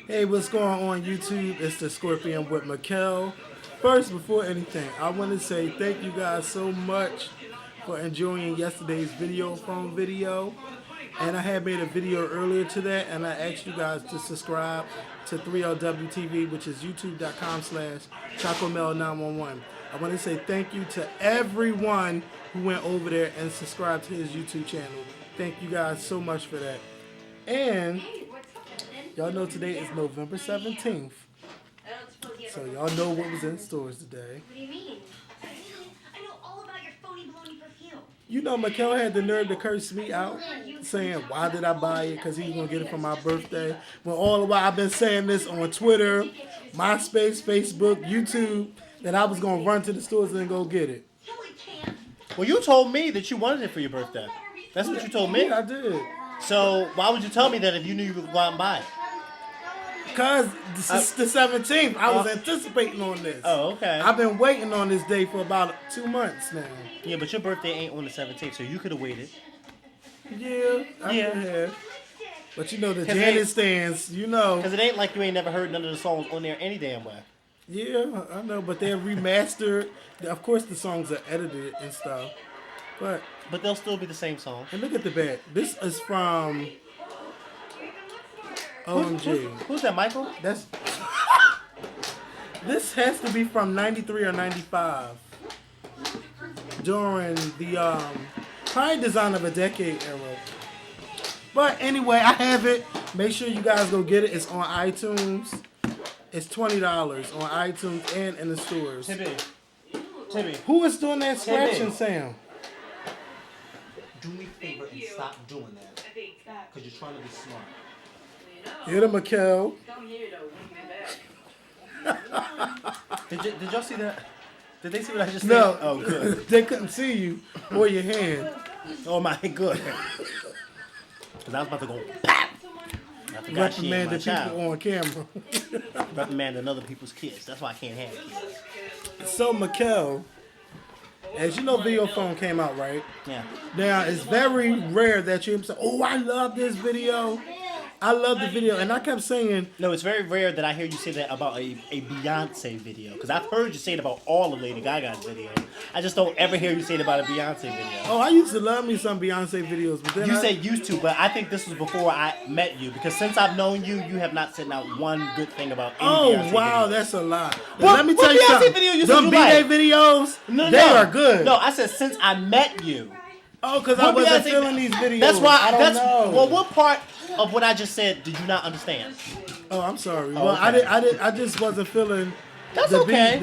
Hey, what's going on YouTube? It's the Scorpion with Mikkel. First, before anything, I want to say thank you guys so much for enjoying yesterday's video phone video. And I had made a video earlier to that, and I asked you guys to subscribe to 3LW TV, which is youtube.com/ChocoMel911. I want to say thank you to everyone who went over there and subscribed to his YouTube channel. Thank you guys so much for that. And y'all know today is November 17th. So y'all know what was in stores today. What do you mean? I know all about your phony baloney perfume. You know, Mikkel had the nerve to curse me out, saying, why did I buy it? Because he was going to get it for my birthday. When all the while I've been saying this on Twitter, MySpace, Facebook, YouTube, that I was going to run to the stores and go get it. No, I can't. Well, you told me that you wanted it for your birthday. That's what you told me. Yeah, I did. So why would you tell me that if you knew you would go out and buy it? Because this is the 17th. I was anticipating on this. Oh, okay. I've been waiting on this day for about 2 months now. Yeah, but your birthday ain't on the 17th, so you could have waited. Yeah, I Yeah. could have. But you know the 'Cause Janet it- stands, you know. Because it ain't like you ain't never heard none of the songs on there any damn way. Yeah, I know, but they're remastered. Of course the songs are edited and stuff. But, But they'll still be the same song. and look at the back. This is from OMG. Who's that, Michael? That's This has to be from 93 or 95. During the probably Design of a Decade era. But anyway, I have it. Make sure you guys go get it. It's on iTunes. It's $20 on iTunes and in the stores. Tibby. Tibby. Who is doing that scratching Timmy. sound? Do me a favor and stop doing that. Because you're trying to be smart. Hit him, Mikkel. Did y'all see that? Did they see what I just said? No. Oh, good. They couldn't see you or your hand. Oh, my, good. Because I was about to go, pop! I forgot she ain't my Reprimanding people child. on camera. Reprimanding other people's kids. That's why I can't have kids. So, Mikkel, as you know, video phone came out, right? Yeah. Now, it's very rare that you say, oh, I love this video. I love the video. And I kept saying, No, it's very rare that I hear you say that about a Beyonce video. Because I've heard you say it about all of Lady Gaga's videos. I just don't ever hear you say it about a Beyonce video. oh, I used to love me some Beyonce videos. But then You I, say used to, but I think this was before I met you. Because since I've known you, you have not said out one good thing about any oh, Beyonce wow, videos. that's a lot. What- Let me what tell you Beyonce something. video you Them said you B-Day like? videos, No, they are good. No, I said since I met you. Oh, because I What wasn't Beyonce- feeling these videos. That's why. I don't know. Well, what part of what I just said did you not understand? Oh, I'm sorry. Oh, Well, okay. I just wasn't feeling That's the okay.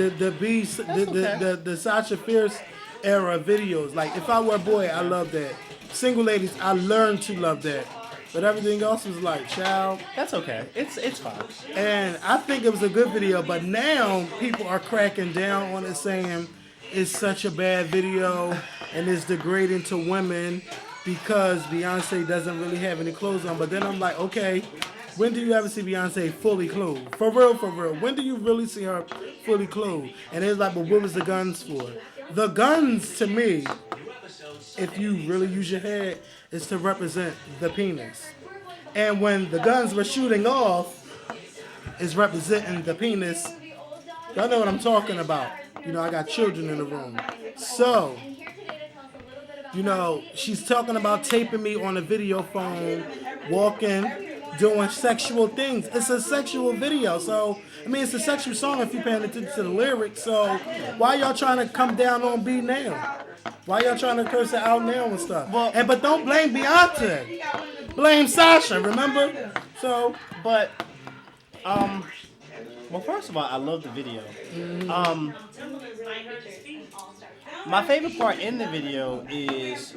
the Sasha Fierce era videos. Like, if I were a boy, I love that. Single ladies, I learned to love that. But everything else was like, child. That's okay. It's fine. And I think it was a good video, but now people are cracking down on it, saying it's such a bad video and it's degrading to women because Beyonce doesn't really have any clothes on. But then I'm like, okay, when do you ever see Beyonce fully clothed? For real, for real. When do you really see her fully clothed? And it's like, but what was the guns for? The guns, to me, if you really use your head, is to represent the penis. And when the guns were shooting off, is representing the penis. Y'all know what I'm talking about. You know, I got children in the room. So, you know, she's talking about taping me on a video phone, walking, doing sexual things. It's a sexual video. So, I mean, it's a sexual song if you're paying attention to the lyrics. So, why y'all trying to come down on B now? Why y'all trying to curse her out now and stuff? Well- But don't blame Beyonce. Blame Sasha, remember? So, But well, first of all, I love the video. My favorite part in the video is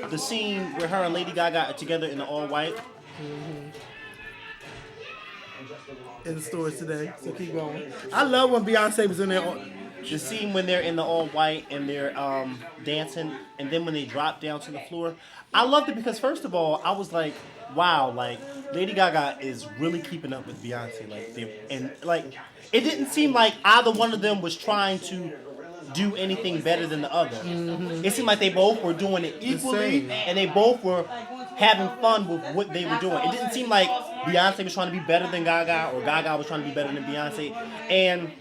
the scene where her and Lady Gaga are together in the all white. in the stores today, so keep going. I love when Beyonce was in there. The scene when they're in the all white and they're dancing, and then when they drop down to the floor, I loved it because first of all, I was like, wow, like Lady Gaga is really keeping up with Beyonce, it didn't seem like either one of them was trying to do anything better than the other. It seemed like they both were doing it equally, same. and they both were having fun with what they were doing. It didn't seem like Beyonce was trying to be better than Gaga, or Gaga was trying to be better than Beyonce. And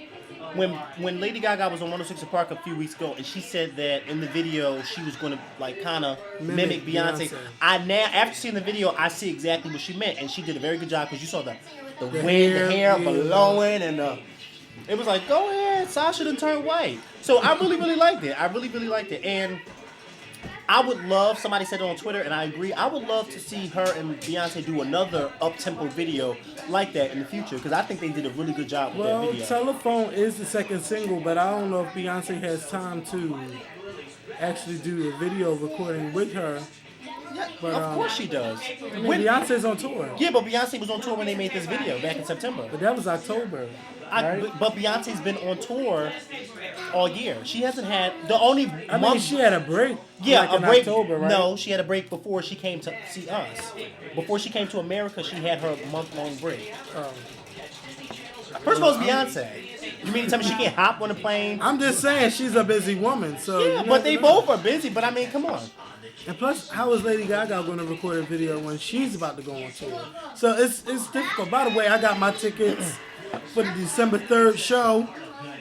when Lady Gaga was on 106 & Park a few weeks ago, and she said that in the video she was going to like kind of mimic Beyonce. I now, after seeing the video, I see exactly what she meant, and she did a very good job because you saw the wind, the hair blowing, and it was like, go ahead, Sasha done turned white. So I really, really liked it. I really, really liked it, and I would love, somebody said it on Twitter, and I agree, I would love to see her and Beyonce do another up-tempo video like that in the future, because I think they did a really good job with that video. Well, Telephone is the second single, but I don't know if Beyonce has time to actually do a video recording with her. Yeah, But, of course she does. I mean, Beyonce's on tour. Yeah, but Beyonce was on tour when they made this video back in September. But that was October, right? But Beyonce's been on tour all year. She hasn't had the only I mean, month. she had a break. Yeah, like a in break. October, right? No, she had a break before she came to see us. Before she came to America, she had her month-long break. First of all, it's Beyonce. You mean to tell me she can't hop on a plane? I'm just saying she's a busy woman. So Yeah, you but they never know. both are busy. But I mean, come on. And plus, how is Lady Gaga going to record a video when she's about to go on tour? So it's difficult. By the way, I got my tickets for the December 3rd show.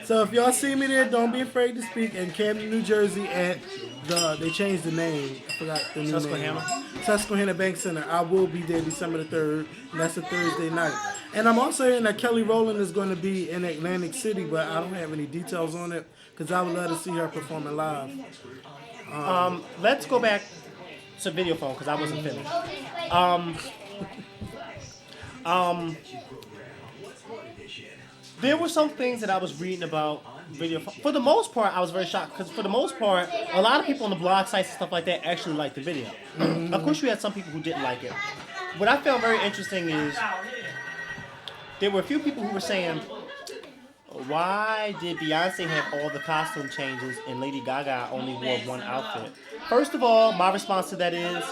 So if y'all see me there, don't be afraid to speak in Camden, New Jersey at they changed the name. I forgot the new Susquehanna? name. Susquehanna Bank Center. I will be there December the 3rd, and that's a Thursday night. And I'm also hearing that Kelly Rowland is going to be in Atlantic City, but I don't have any details on it because I would love to see her performing live. Let's go back to video phone because I wasn't finished. There were some things that I was reading about video phone. For the most part, I was very shocked because for the most part, a lot of people on the blog sites and stuff like that actually liked the video. Of course, you had some people who didn't like it. What I found very interesting is there were a few people who were saying, why did Beyonce have all the costume changes and Lady Gaga only wore one outfit? First of all, my response to that is,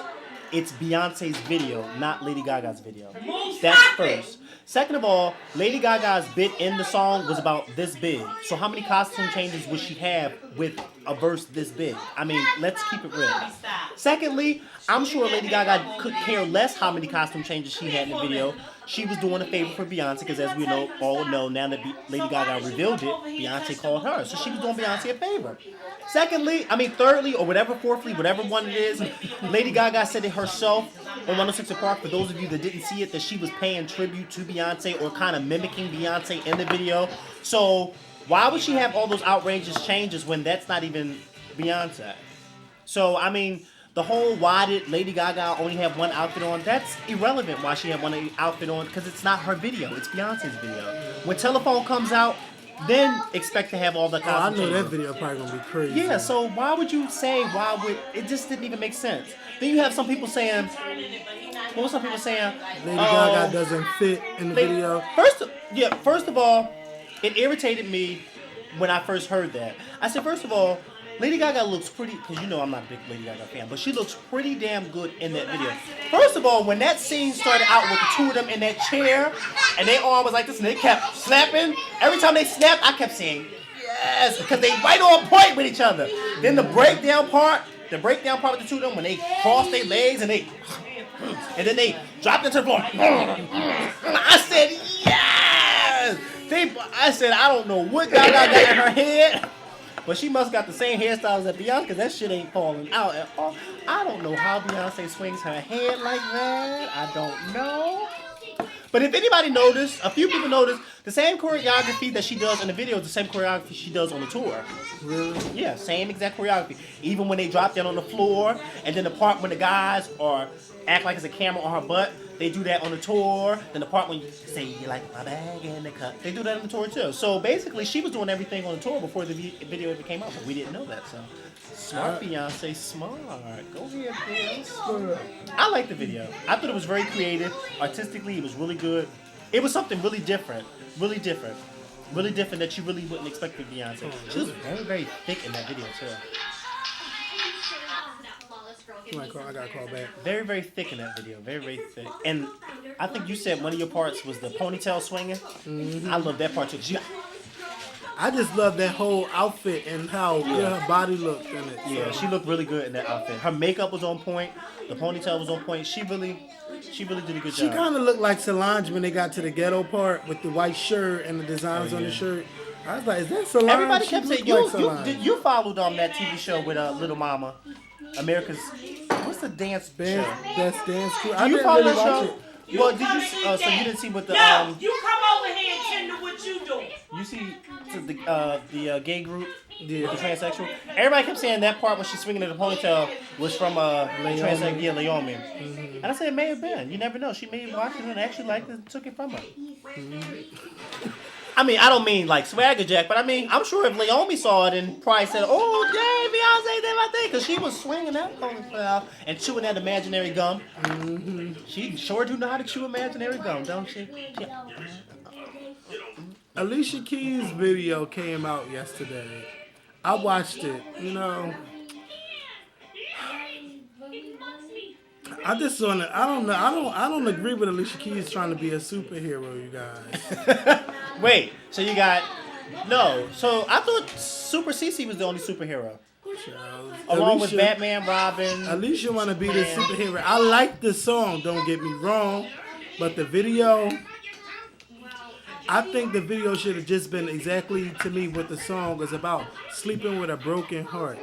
it's Beyonce's video, not Lady Gaga's video. That's first. Second of all, Lady Gaga's bit in the song was about this big. So how many costume changes would she have with a verse this big? I mean, let's keep it real. Secondly, I'm sure Lady Gaga could care less how many costume changes she had in the video. She was doing a favor for Beyonce because, as we all know, now that Lady Gaga revealed it, Beyonce called her. So she was doing Beyonce a favor. Thirdly, or fourthly, whatever one it is, Lady Gaga said it herself on 106 & Park, for those of you that didn't see it, that she was paying tribute to Beyonce or kind of mimicking Beyonce in the video. So why would she have all those outrageous changes when that's not even Beyonce? So, I mean, the whole why did Lady Gaga only have one outfit on, that's irrelevant why she had one outfit on because it's not her video, it's Beyonce's video. When Telephone comes out, then expect to have all the costume I know changes. that video probably going to be crazy. Yeah, so why would you say, it just didn't even make sense. Then you have some people saying, what were some people saying? Lady Gaga doesn't fit in the video. First of all, it irritated me when I first heard that. I said, first of all, Lady Gaga looks pretty, because you know I'm not a big Lady Gaga fan, but she looks pretty damn good in that video. First of all, when that scene started out with the two of them in that chair, and their arm was like this, and they kept snapping, every time they snapped, I kept saying, yes, because they right on point with each other. Then the breakdown part with the two of them, when they crossed their legs, and then they dropped into the floor. I said, yes! I said, I don't know what Gaga got in her head, but she must got the same hairstyles as Beyonce because that shit ain't falling out at all. I don't know how Beyonce swings her head like that. I don't know. But if anybody noticed, a few people noticed, the same choreography that she does in the video is the same choreography she does on the tour. Really? Yeah, same exact choreography. Even when they drop down on the floor, and then the part when the guys act like it's a camera on her butt, they do that on the tour. Then the part when you say, you like my bag in the cup, they do that on the tour too. So basically, she was doing everything on the tour before the video ever came out, but we didn't know that. So smart Beyonce, smart. Go ahead, girls. I like the video. I thought it was very creative. Artistically, it was really good. It was something really different. Really different that you really wouldn't expect with Beyonce. She was very, very thick in that video too. I gotta call back. Very, very thick in that video. Very, very thick. And I think you said one of your parts was the ponytail swinging. Mm-hmm. I love that part too. I just love that whole outfit and how good her body looked in it. Yeah, she looked really good in that outfit. Her makeup was on point. The ponytail was on point. She really She really did a good She job. kind of looked like Solange when they got to the ghetto part with the white shirt and the designs Oh, on the yeah. shirt. I was like, is that Solange? Everybody She kept saying looked like Solange. you followed that TV show with Little Mama, America's what's the dance Dance, show? that's dance crew. I Do you didn't follow really that watch show? it. Well, did you? So you didn't see what the No, you come over here and tell me what you doing. you see the gay group, Yeah. the transsexual. Everybody kept saying that part when she's swinging in the ponytail was from transsexual, yeah, Leomi. And I said it may have been. You never know. She may have watched it and actually liked it and took it from her. I mean, I don't mean like Swagger Jack, but I mean, I'm sure if Leomi saw it and probably said, "Oh, dang, Beyonce did my thing," because she was swinging that ponytail and chewing that imaginary gum. She sure do know how to chew imaginary gum, don't she? Alicia Keys' video came out yesterday. I watched it. You know, I just wanna. I don't know. I don't agree with Alicia Keys trying to be a superhero. You guys. Wait, so you got no? So I thought Super CC was the only superhero, along with Batman, Robin. Alicia want to be the superhero. I like the song. Don't get me wrong, but the video. I think the video should have just been exactly to me what the song was about. Sleeping with a broken heart.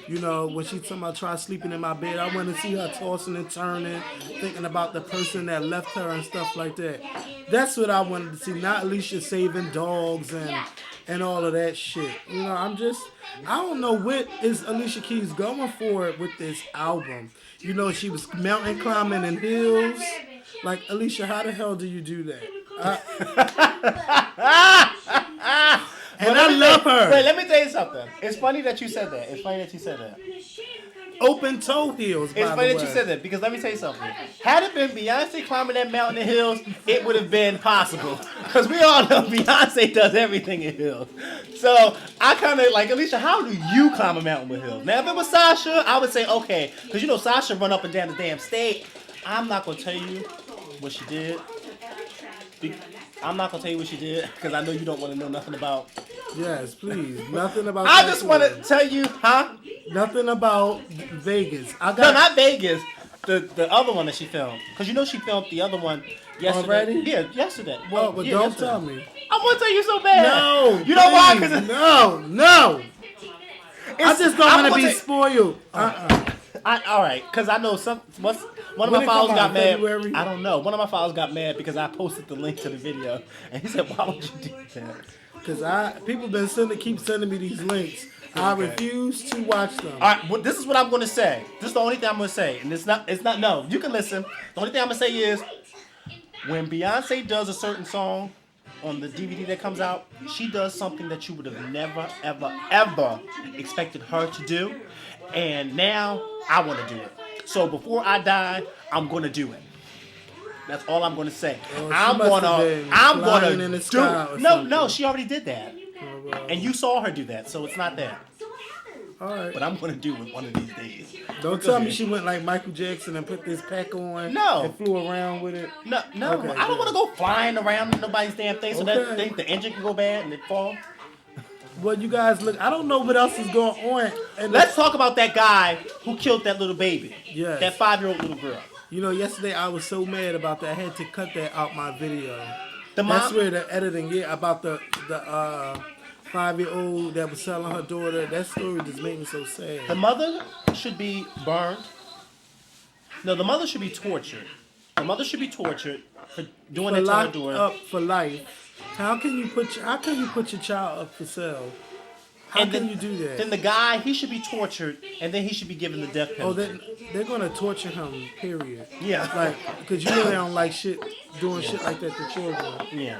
You know, when she talking about try sleeping in my bed, I want to see her tossing and turning, thinking about the person that left her and stuff like that. That's what I wanted to see, not Alicia saving dogs and all of that shit. You know, I don't know what is Alicia Keys going for with this album. You know, she was mountain climbing in hills. Like, Alicia, how the hell do you do that? And I love her. Wait, let me tell you something. It's funny that you said that. It's funny that you said that. Open toe heels, by It's the funny way. that you said that because let me tell you something. Had it been Beyonce climbing that mountain in hills, it would have been possible. Because we all know Beyonce does everything in hills. So I kind of like, Alicia, how do you climb a mountain with hills? Now, if it was Sasha, I would say, okay. Because you know Sasha run up and down the damn stage. I'm not going to tell you what she did. I'm not going to tell you what she did because I know you don't want to know nothing about. Yes, please. Nothing about I that just want to one. tell you, huh? Nothing about Vegas. I got No, not Vegas. The other one that she filmed. Because you know she filmed the other one yesterday. Already? Yeah, yesterday. Oh, but yeah, don't yesterday. tell me. I want to tell you so bad. No. You know why? please, Because no. I just don't want to be spoiled. all right, because I know one of When my it followers come got out, mad. February? I don't know. One of my followers got mad because I posted the link to the video, and he said, "Why would you do that?" Because people been keep sending me these links. I refuse to watch them. All right, well, this is what I'm going to say. This is the only thing I'm going to say, and it's not. No, you can listen. The only thing I'm going to say is, when Beyonce does a certain song on the DVD that comes out, she does something that you would have never, ever, ever expected her to do, and now I want to do it. So before I die, I'm going to do it. That's all I'm going to say. Oh, she I'm must have going been to. I'm flying going in to the sky do. or No, something. she already did that, Oh, well. and you saw her do that. So it's not that. All right. But I'm going to do it one of these days. Don't tell me she went like Michael Jackson and put this pack on. No. And flew around with it. No, Okay, I don't good. want to go flying around in nobody's damn thing so that Okay. the engine can go bad and it fall. Well, you guys look. I don't know what else is going on. And Let's talk about that guy who killed that little baby. Yes. That 5-year-old little girl. You know, yesterday I was so mad about that. I had to cut that out my video. The That's mom. where the editing, about the 5-year-old that was selling her daughter. That story just made me so sad. The mother should be burned. No, the mother should be tortured. The mother should be tortured for doing For that to her locked daughter. up for life. How can you put your child up for sale? How And can then- you do that? Then the guy, he should be tortured, and then he should be given the death Oh, penalty. they're gonna torture him. Period. Yeah. Like, because you know they don't like doing shit like that to children. Yeah.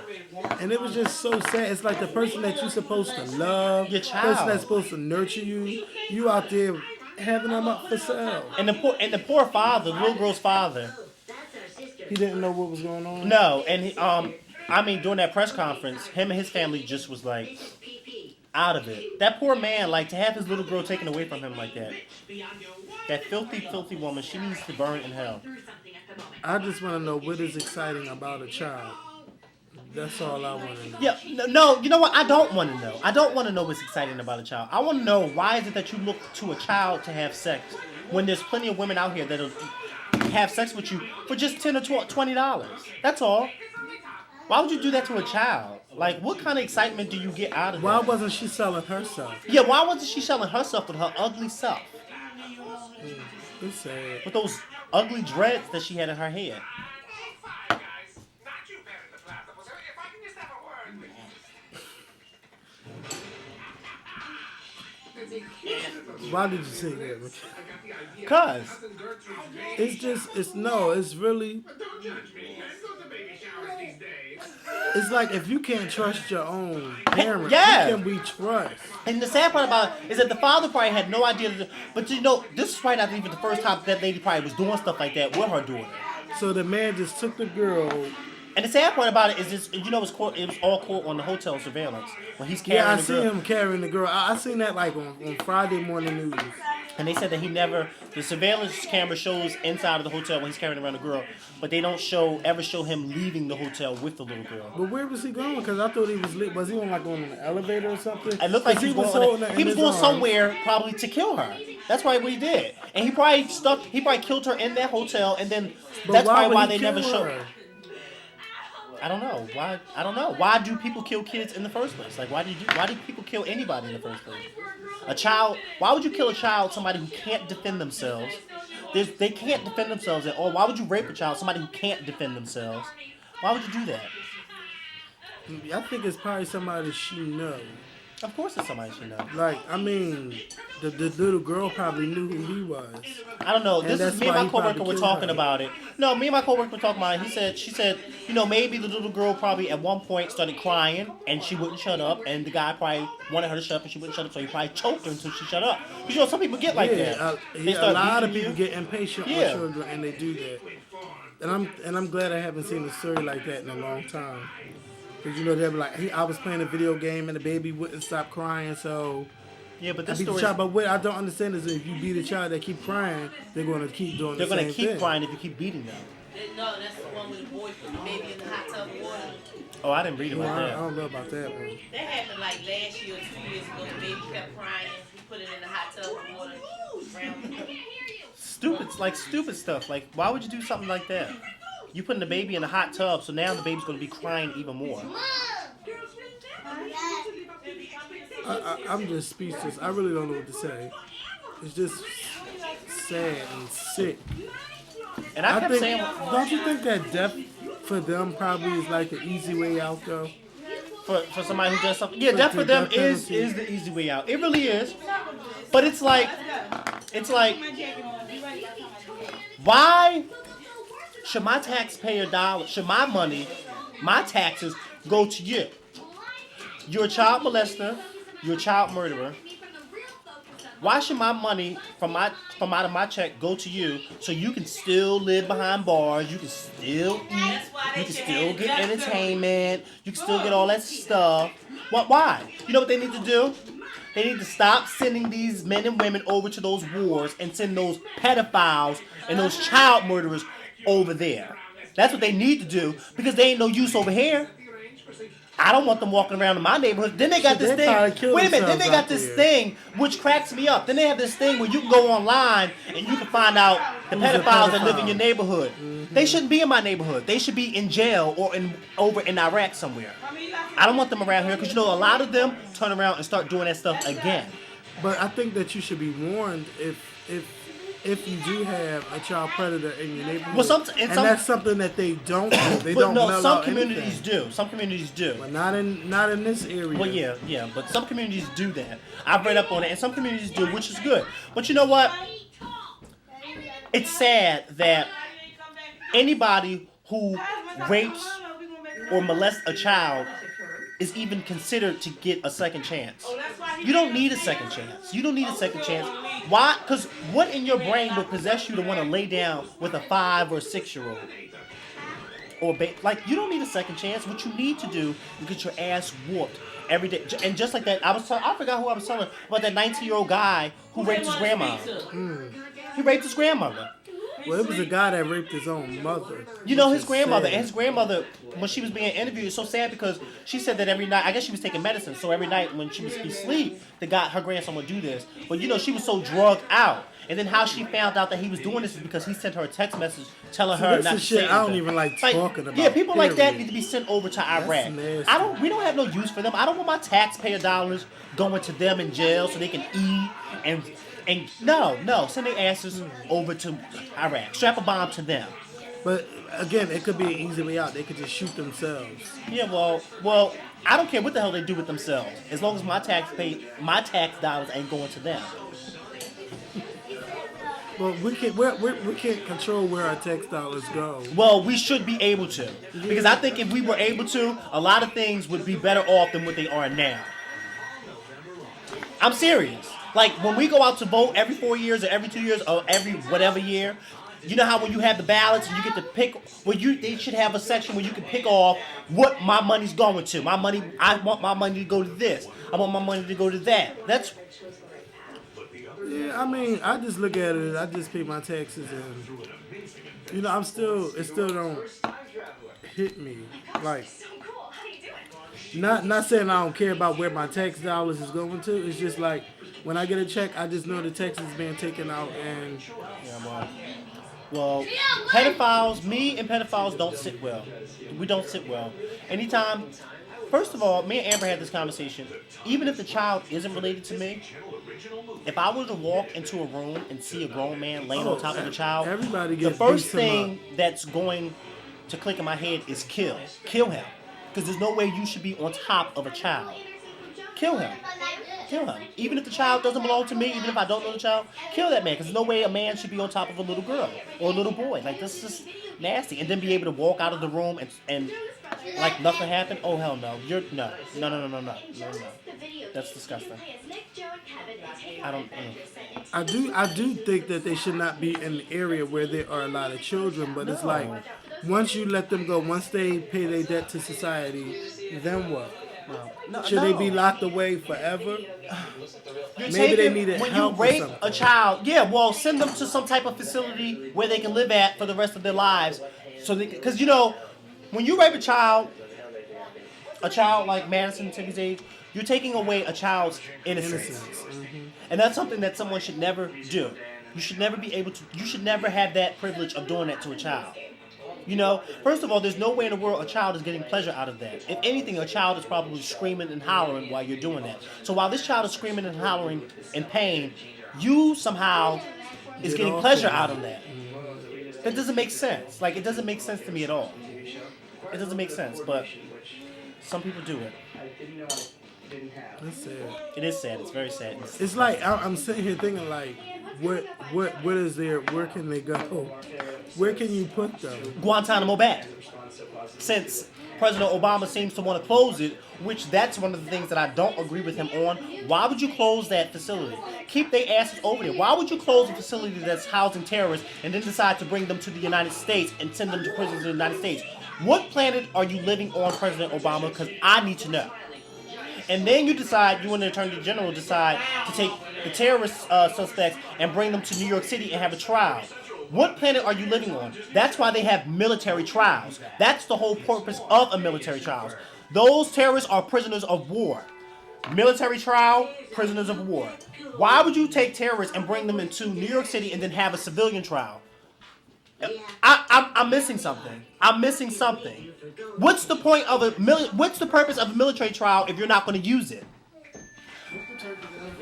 And it was just so sad. It's like the person that you're supposed to love, Your person child. that's supposed to nurture you out there having them up for sale. And the poor father, the little girl's father. He didn't know what was going on. No, and he, during that press conference, him and his family just was like out of it. That poor man, like to have his little girl taken away from him like that. That filthy, filthy woman, she needs to burn in hell. I just want to know what is exciting about a child. That's all I want to know. Yeah, no, you know what? I don't want to know. I don't want to know what's exciting about a child. I want to know why is it that you look to a child to have sex when there's plenty of women out here that'll have sex with you for just $10 or $20. That's all. Why would you do that to a child? Like, what kind of excitement do you get out of Why that? wasn't she selling herself? Yeah, why wasn't she selling herself with her ugly self? It's sad. With those ugly dreads that she had in her head. Why did you say that? Rick? Cause it's really, it's like if you can't trust your own parents, Yeah. who can we trust? and the sad part about it is that the father probably had no idea. But you know, this is probably not even the first time that lady probably was doing stuff like that with her daughter. So the man just took the girl. And the sad part about it is this, you know, it was all caught on the hotel surveillance when he's carrying Yeah, I the see girl. him carrying the girl. I seen that like on Friday morning news. And they said that the surveillance camera shows inside of the hotel when he's carrying around the girl, but they don't ever show him leaving the hotel with the little girl. But where was he going? Because I thought he was lit. Was he on like on an elevator or something? It looked like 'Cause he was holding her going, in he was his going arms. somewhere probably to kill her. That's probably what he did. And he probably killed her in that hotel, and then But that's why probably would why he they never kill show. her? I don't know why. I don't know why do people kill kids in the first place? Like why do people kill anybody in the first place? A child. Why would you kill a child? Somebody who can't defend themselves. They can't defend themselves at all. Why would you rape a child? Somebody who can't defend themselves. Why would you do that? I think it's probably somebody she knows. Of course, it's somebody she knows. Like, I mean, the little girl probably knew who he was. I don't know. And This is that's me and why my he coworker probably were killed talking her. about it. No, me and my coworker were talking about it. She said, you know, maybe the little girl probably at one point started crying and she wouldn't shut up, and the guy probably wanted her to shut up and she wouldn't shut up, so he probably choked her until she shut up. You know, some people get like that. They a start lot of beating people you. get impatient Yeah. with children and they do that. And I'm glad I haven't seen a story like that in a long time. Because, you know, they'll be like, I was playing a video game and the baby wouldn't stop crying, so Yeah, but I this beat the story. child. But what I don't understand is if you beat a child that keep crying, they're going to keep doing They're the gonna same keep thing. crying if you keep beating them. No, that's the one with the boy put the baby in the hot tub of water. Oh, I didn't read Well, about I that. don't know about that one. That happened like last year or 2 years ago. The baby kept crying. We put it in the hot tub of water. Stupid stuff. Like, why would you do something like that? You putting the baby in a hot tub, so now the baby's gonna be crying even more. I'm just speechless. I really don't know what to say. It's just sad and sick. And I kept think, saying, don't you think that death for them probably is like the easy way out though? for somebody who does something, yeah, For death for the them death is penalty. the easy way out. It really is. But it's like, why should my taxpayer dollar, should my money, my taxes go to you? You're a child molester. You're a child murderer. Why should my money from out of my check go to you so you can still live behind bars, you can still eat, you can still get entertainment, you can still get all that stuff? Why? You know what they need to do? They need to stop sending these men and women over to those wars and send those pedophiles and those child murderers over there. That's what they need to do because they ain't no use over here. I don't want them walking around in my neighborhood. Then they got this They probably thing. kill Wait a minute. Then they got themselves this out thing which cracks me up. Then they have this thing where you can go online and you can find out the Who's a pedophiles that live in pedophile? your neighborhood. They shouldn't be in my neighborhood. They should be in jail or over in Iraq somewhere. I don't want them around here because you know a lot of them turn around and start doing that stuff again. But I think that you should be warned if you do have a child predator in your neighborhood. Well, and that's something that they don't do. They But don't no, mellow some out communities anything. do. Some communities do. But not in this area. Well, yeah, but some communities do that. I've read up on it, and some communities do, which is good. But you know what? It's sad that anybody who rapes or molests a child is even considered to get a second chance. You don't need a second chance. You don't need a second chance. Why? Because what in your brain would possess you to want to lay down with a 5 or 6 year old? Or like you don't need a second chance. What you need to do is get your ass whooped every day. And just like that, I forgot who I was telling about that 19-year-old guy who raped his grandma. He raped his grandmother. Well, it was a guy that raped his own mother. You know, which his is grandmother. sad. And his grandmother, when she was being interviewed, it's so sad because she said that every night, I guess she was taking medicine, so every night when she was asleep, her grandson would do this. But you know, she was so drugged out. And then how she found out that he was doing this is because he sent her a text message telling her This not is to shit say I don't anything. even like talking about. Yeah, people like that period. need to be sent over to Iraq. nasty. We don't have no use for them. I don't want my taxpayer dollars going to them in jail so they can eat and no, send their asses over to Iraq. Strap a bomb to them. But again, it could be an easy way out. They could just shoot themselves. Yeah, well, I don't care what the hell they do with themselves, as long as my tax dollars ain't going to them. But we can't control where our tax dollars go. Well, we should be able to, because I think if we were able to, a lot of things would be better off than what they are now. I'm serious. Like when we go out to vote every 4 years or every 2 years or every whatever year, you know how when you have the ballots and you get to pick, they should have a section where you can pick off what my money's going to. I want my money to go to this. I want my money to go to that. That's Yeah, I mean, I just look at it. I just pay my taxes, and you know, it still don't hit me. Like, So cool. How do you do it? not saying I don't care about where my tax dollars is going to. It's just like when I get a check, I just know the tax is being taken out, and well, me and pedophiles don't sit well. We don't sit well. Anytime, first of all, me and Amber had this conversation. Even if the child isn't related to me, if I were to walk into a room and see a grown man laying on top of a child, everybody the gets first beats him thing that's going to click in my head is kill him, because there's no way you should be on top of a child. Kill him. Even if the child doesn't belong to me, even if I don't know the child, kill that man, because there's no way a man should be on top of a little girl or a little boy. Like, this is just nasty. And then be able to walk out of the room and like nothing happened. Oh hell no! No. That's disgusting. I don't. I do think that they should not be in an area where there are a lot of children. But it's like once you let them go, once they pay their debt to society, then what? Should they be locked away forever? Maybe they needed when help you or rape something. a child, yeah, well, send them to some type of facility where they can live at for the rest of their lives. So, because you know, when you rape a child like Madison Timmy's age, you're taking away a child's innocence, and that's something that someone should never do. You should never be able to. You should never have that privilege of doing that to a child. You know, first of all, there's no way in the world a child is getting pleasure out of that. If anything, a child is probably screaming and hollering while you're doing that. So while this child is screaming and hollering in pain, you somehow is getting pleasure out of that. That doesn't make sense. Like, it doesn't make sense to me at all. It doesn't make sense, but some people do it. That's sad. It is sad. It's very sad. It's like I'm sitting here thinking like, what is there? Where can they go? Where can you put them? Guantanamo Bay. Since President Obama seems to want to close it, which that's one of the things that I don't agree with him on. Why would you close that facility? Keep their asses over there. Why would you close a facility that's housing terrorists and then decide to bring them to the United States and send them to prisons in the United States? What planet are you living on, President Obama? Because I need to know. And then you decide, you and the Attorney General decide to take the terrorist suspects and bring them to New York City and have a trial. What planet are you living on? That's why they have military trials. That's the whole purpose of a military trial. Those terrorists are prisoners of war. Military trial, prisoners of war. Why would you take terrorists and bring them into New York City and then have a civilian trial? I'm missing something. I'm missing something. What's the point of what's the purpose of a military trial if you're not going to use it?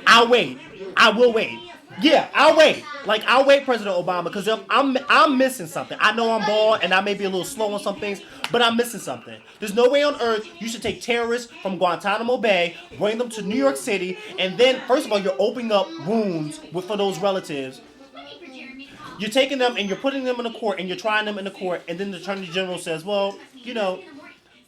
I'll wait. I will wait. Yeah, I'll wait. Like, I'll wait, President Obama, because I'm missing something. I know I'm bald and I may be a little slow on some things, but I'm missing something. There's no way on earth you should take terrorists from Guantanamo Bay, bring them to New York City, and then, first of all, you're opening up wounds for those relatives. You're taking them and you're putting them in a court and you're trying them in the court, and then the Attorney General says, well, you know,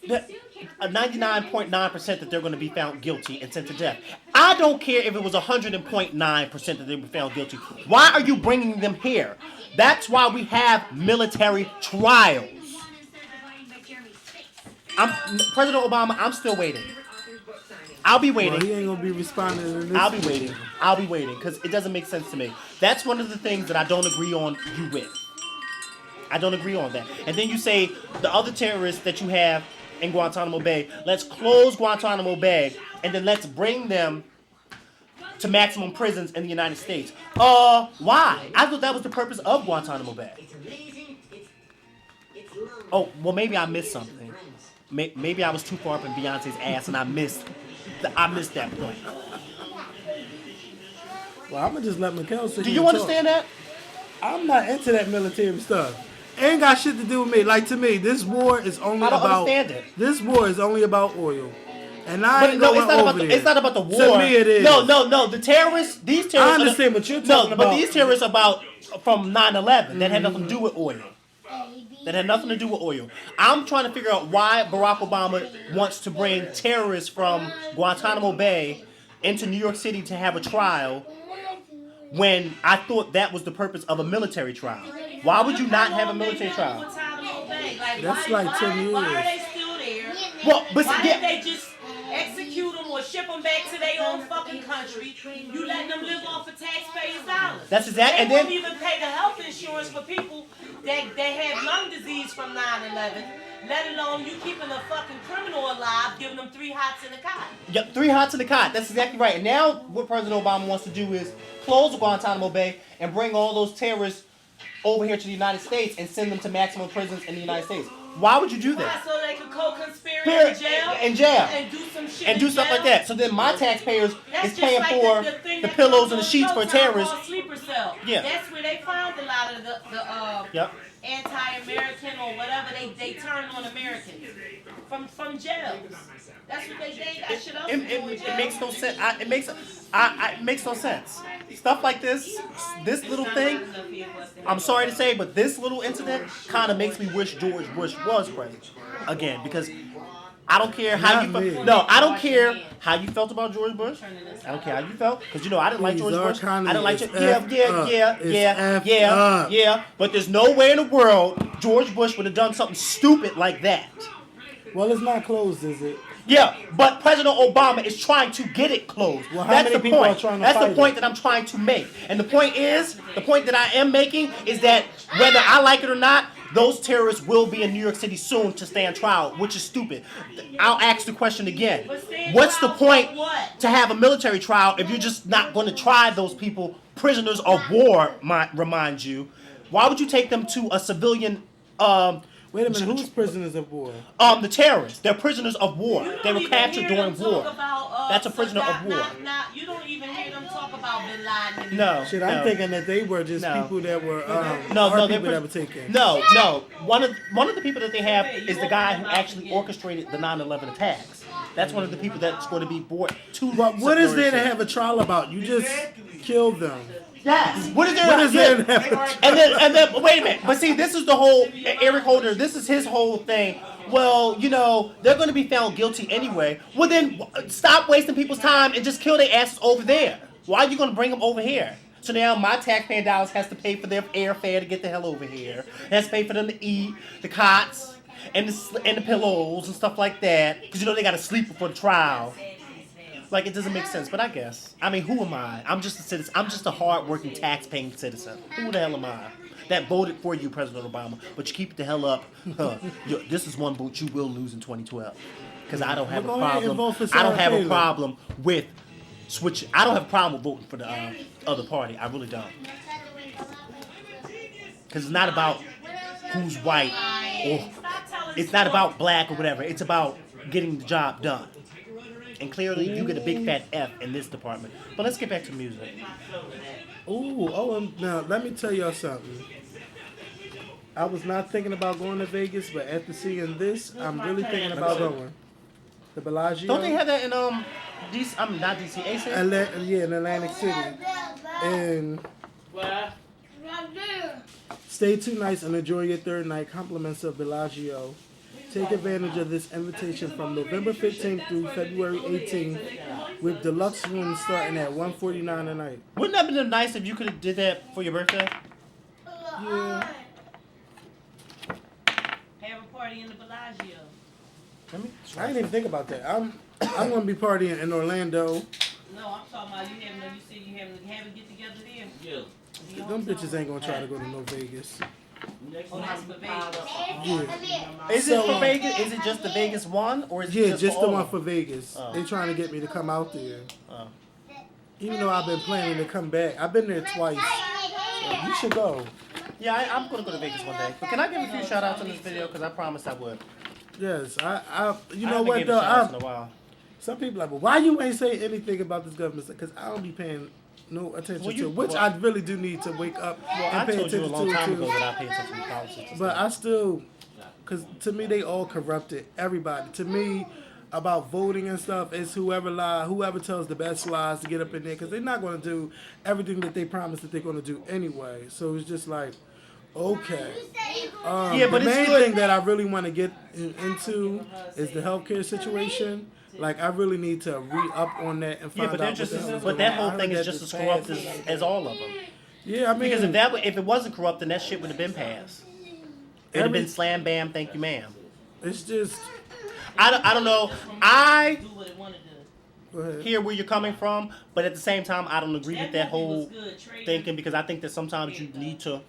99.9% that they're going to be found guilty and sent to death. I don't care if it was 100.9% that they were found guilty. Why are you bringing them here? That's why we have military trials. President Obama, I'm still waiting. I'll be waiting. Well, he ain't gonna be responding to this. I'll be waiting. I'll be waiting because it doesn't make sense to me. That's one of the things that I don't agree on you with. I don't agree on that. And then you say the other terrorists that you have in Guantanamo Bay, let's close Guantanamo Bay and then let's bring them to maximum prisons in the United States. Why? I thought that was the purpose of Guantanamo Bay. Oh, well, maybe I missed something. Maybe I was too far up in Beyonce's ass and I missed that point. Well, I'm gonna just let Mikkel say. Do you understand that? I'm not into that military stuff. Ain't got shit to do with me. Like, to me, this war is only I don't about. understand it. This war is only about oil, and I But ain't no, going it's not over about the, there. it's not about the war. To me, it is. No. The terrorists, these terrorists. I understand what you're talking No, but about. these terrorists are about from 9/11 that had nothing to do with oil. That had nothing to do with oil. I'm trying to figure out why Barack Obama wants to bring terrorists from Guantanamo Bay into New York City to have a trial when I thought that was the purpose of a military trial. Why would you not have a military trial? That's like 10 years. Why are they still there? Well, but Why yeah, did they just execute them or ship them back to their own fucking country? You letting them live off of taxpayers' dollars. That's exact- They and then- won't even pay the health insurance for people that have lung disease from 9/11. Let alone you keeping a fucking criminal alive, giving them 3 hots in a cot. Yep, 3 hots in the cot. That's exactly right. And now what President Obama wants to do is close Guantanamo Bay and bring all those terrorists over here to the United States and send them to maximum prisons in the United States. Why would you do Why? that? So they could co-conspire Here, in jail? in jail. And do some shit And do in stuff jail? like that. So then my taxpayers That's is just paying like for the thing the that pillows comes and the on sheets for Showtime terrorists. called Sleeper Cell. Yeah. That's where they found a lot of the Yep. anti-American or whatever they turn on Americans from jails. That's what they got shit up It makes no sense. It makes no sense. Stuff like this little thing. I'm sorry to say, but this little incident kind of makes me wish George Bush was president again, because I don't care how Not you me. felt. No, I don't care how you felt about George Bush. I don't care how you felt, because I didn't like Please, George our Bush. I economy didn't like is George. Yeah. effed up. Yeah. But there's no way in the world George Bush would have done something stupid like that. Well, it's not closed, is it? Yeah, but President Obama is trying to get it closed. Well, how That's many the people point. are trying to That's fight the point it? that I'm trying to make. And the point that I am making is that whether I like it or not, those terrorists will be in New York City soon to stand trial, which is stupid. I'll ask the question again. What's the point to have a military trial if you're just not going to try those people prisoners of war, remind you? Why would you take them to a civilian Wait a minute, who's prisoners of war? the terrorists. They're prisoners of war. They were captured during war. That's a prisoner of war. You don't even hear them talk about Bin Laden. No. Shit, no. I'm thinking that they were just No. people that were No, our they're people that were taken. No. One of the people that they have is the guy who actually orchestrated the 9/11 attacks. That's one of the people that's going to be brought to. But what is there to have a trial about? You just killed them. Yes. What is there? What is there to have a trial? And then wait a minute. But see, this is the whole Eric Holder. This is his whole thing. Well, they're going to be found guilty anyway. Well, then stop wasting people's time and just kill their asses over there. Why are you going to bring them over here? So now my taxpayer dollars has to pay for their airfare to get the hell over here. It has to pay for them to eat, the cots, and the pillows and stuff like that. Because they got to sleep before the trial. Like, it doesn't make sense, but I guess. I mean, who am I? I'm just a citizen. I'm just a hard-working, tax-paying citizen. Who the hell am I? That voted for you, President Obama, but you keep it the hell up. This is one vote you will lose in 2012. Because I don't have Well, a go ahead and vote problem. for I don't Sarah have a Palin. problem with switching. I don't have a problem with voting for the other party. I really don't. Because it's not about who's white or it's not about black or whatever. It's about getting the job done. And clearly, you get a big fat F in this department. But let's get back to music. Now let me tell y'all something. I was not thinking about going to Vegas, but after seeing this, I'm really thinking about going. The Bellagio. Don't they have that in DC? I mean, not DC. AC? Yeah, in Atlantic City. And stay 2 nights and enjoy your 3rd night. Compliments of Bellagio. Take advantage of this invitation from November 15th through February 18th with deluxe rooms starting at $149 a night. Wouldn't that have been nice if you could have did that for your birthday? Yeah. Have a party in the Bellagio. Let me I didn't even think about that. I'm gonna be partying in Orlando. No, I'm talking about you said you having a get together there. Yeah. Them bitches ain't gonna try to go to no Vegas. Oh, that's for Vegas. Yeah, Is So, it for Vegas? Is it just the Vegas one, or is it yeah, just, just for the all one of for them? Vegas. Oh. They trying to get me to come out there. Oh. Even though I've been planning to come back, I've been there twice. So you should go. Yeah, I'm gonna go to Vegas one day. But can I give a few shout outs in this video? Because I promised I would. Yes, you I know haven't what given though? shout outs in a while. Some people are like, well, why you ain't say anything about this government? Because I don't be paying no attention Well, to, which I really do need to wake up Well, and I pay told you a attention long time to. ago that I pay attention to politics. and But stuff. I still, because to me they all corrupted. Everybody. To me, about voting and stuff is whoever tells the best lies to get up in there, because they're not going to do everything that they promised that they're going to do anyway. So it's just like, okay. Yeah, but the it's main good. thing that I really want to get into is the healthcare situation. Like, I really need to re-up on that and find Yeah, but they're out just what the hell is but that going on. whole I thing heard is that just as this corrupt passed. as all of them. Yeah, I mean, Because if it wasn't corrupt, then that shit would have been passed. It'd have been slam bam, thank you, ma'am. it's just. I don't know. I Do what it want to do. Go ahead. hear where you're coming from, but at the same time, I don't agree with that movie whole was good, Trader. thinking, because I think that sometimes you need to